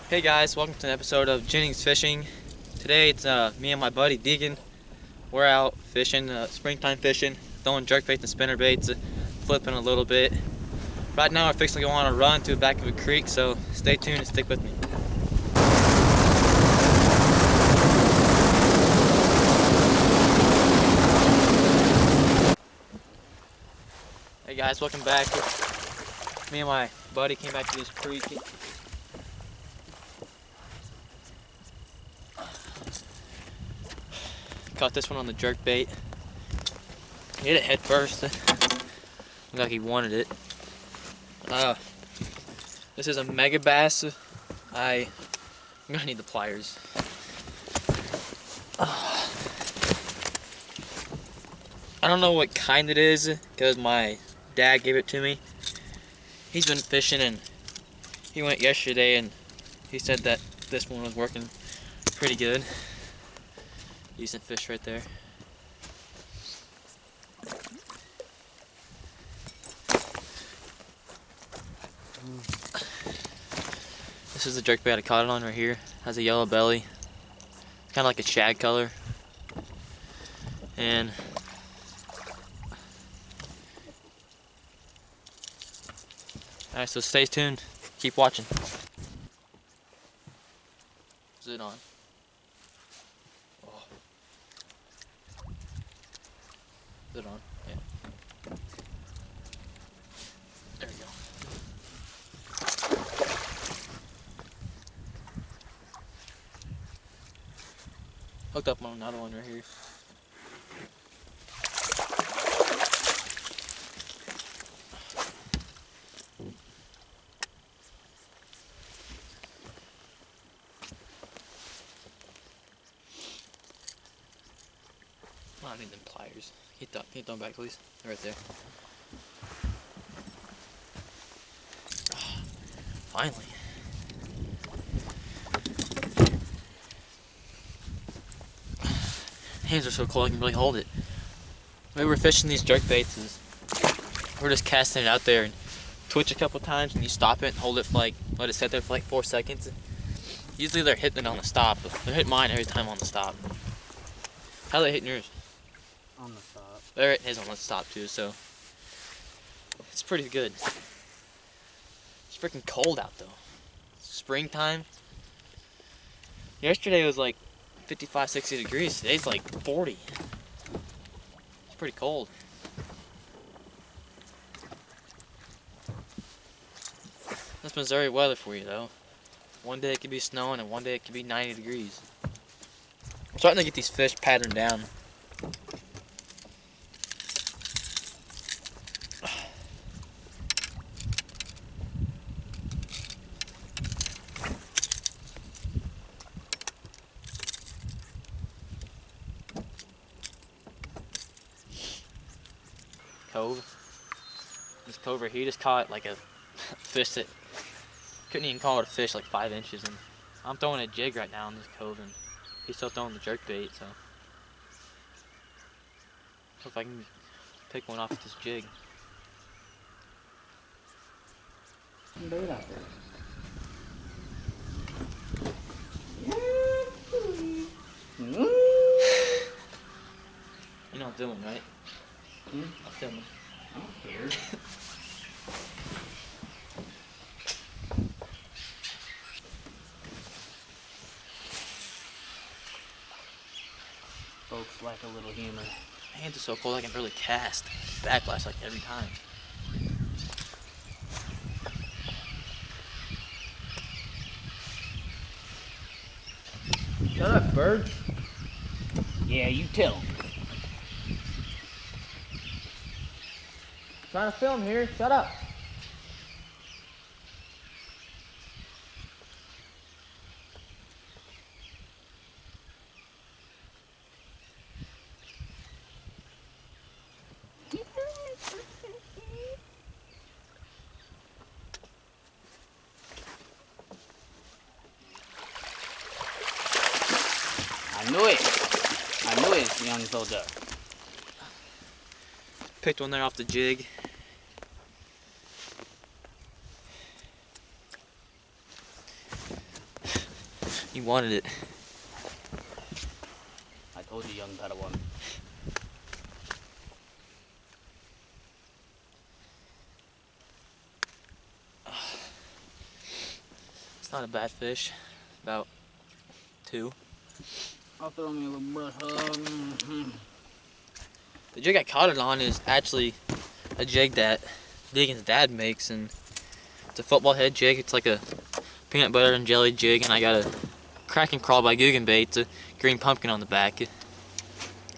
Hey guys, welcome to an episode of Jennings Fishing. Today it's me and my buddy Deegan. We're out fishing, springtime fishing, throwing jerkbaits and spinner baits, flipping a little bit. Right now we're fixing to go on a run to the back of a creek, so stay tuned and stick with me. Hey guys, welcome back. Me and my buddy came back to this creek. Caught this one on the jerkbait. Hit it head first. Looked like he wanted it. This is a mega bass. I'm gonna need the pliers. I don't know what kind it is because my dad gave it to me. He's been fishing and he went yesterday and he said that this one was working pretty good. Decent fish right there. This is the jerkbait I caught it on right here. Has a yellow belly. It's kind of like a shad color. And alright, so stay tuned. Keep watching. Is it on? Oh. Is it on? Yeah. There we go. Hooked up on another one right here. I need them pliers. Can you throw them back, please? They're right there. Oh, finally. Hands are so cold I can really hold it. The way we're fishing these jerkbaits is we're just casting it out there and twitch a couple times and you stop it and hold it for let it sit there for like 4 seconds. Usually they're hitting it on the stop, but they're hitting mine every time on the stop. How are they hitting yours? On the stop. They're hitting his on the stop too, so it's pretty good. It's freaking cold out though. Springtime. Yesterday was like 55, 60 degrees. Today's like 40. It's pretty cold. That's Missouri weather for you though. One day it could be snowing and one day it could be 90 degrees. I'm starting to get these fish patterned down. Cove. This cove right here, he just caught like a fish that couldn't even call it a fish, like 5 inches. And I'm throwing a jig right now in this cove and he's still throwing the jerkbait, so hope I can pick one off with this jig. Bait out there. You know I'm filming, right? I'm filming. I don't care. Folks like a little humor. My hands are so cold I can barely cast. Backlash like every time. Shut up, bird. Yeah, you tell him. Trying to film here. Shut up. I knew it. I knew it, young soldier. Picked one there off the jig. He wanted it. I told you, young Padawan. It's not a bad fish. About 2. I'll throw me a little brush. The jig I caught it on is actually a jig that Deegan's dad makes, and it's a football head jig. It's like a peanut butter and jelly jig, and I got a Crack and Crawl by Guggenbait. It's a green pumpkin on the back.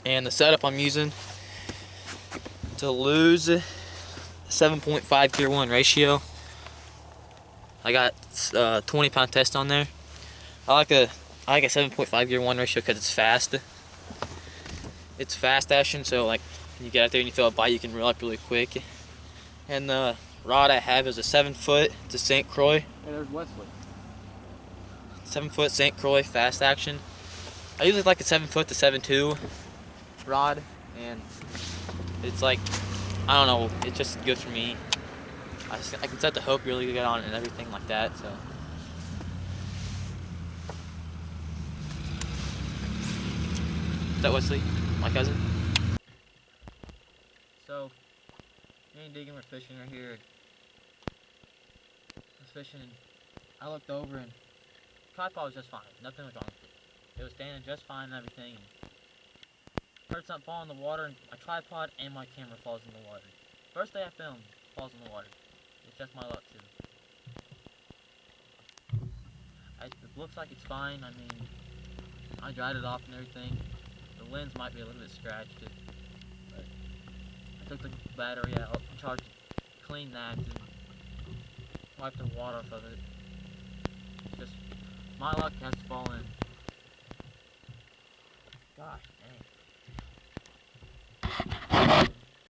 And the setup I'm using to lose 7.5 gear 1 ratio. I got 20-pound test on there. I like a 7.5 gear 1 ratio because it's fast. It's fast action, so like when you get out there and you feel a bite, you can reel up really quick. And the rod I have is a 7-foot. It's a St. Croix. Hey, there's Wesley. 7-foot St. Croix fast action. I usually like a 7-foot to 7.2 rod, and it's like, I don't know, it's just good for me. I can set the hook really good on it and everything like that. So is that Wesley, my cousin? So me and Deegan were fishing right here. I was fishing and I looked over and the tripod was just fine. Nothing was wrong with it. It was standing just fine and everything. And heard something fall in the water, and my tripod and my camera falls in the water. First day I filmed falls in the water. It's just my luck too. It looks like it's fine. I mean, I dried it off and everything. The lens might be a little bit scratched, but I took the battery out, charged it, cleaned that, and wiped the water off of it. It's just my luck has to fall in. Gosh dang.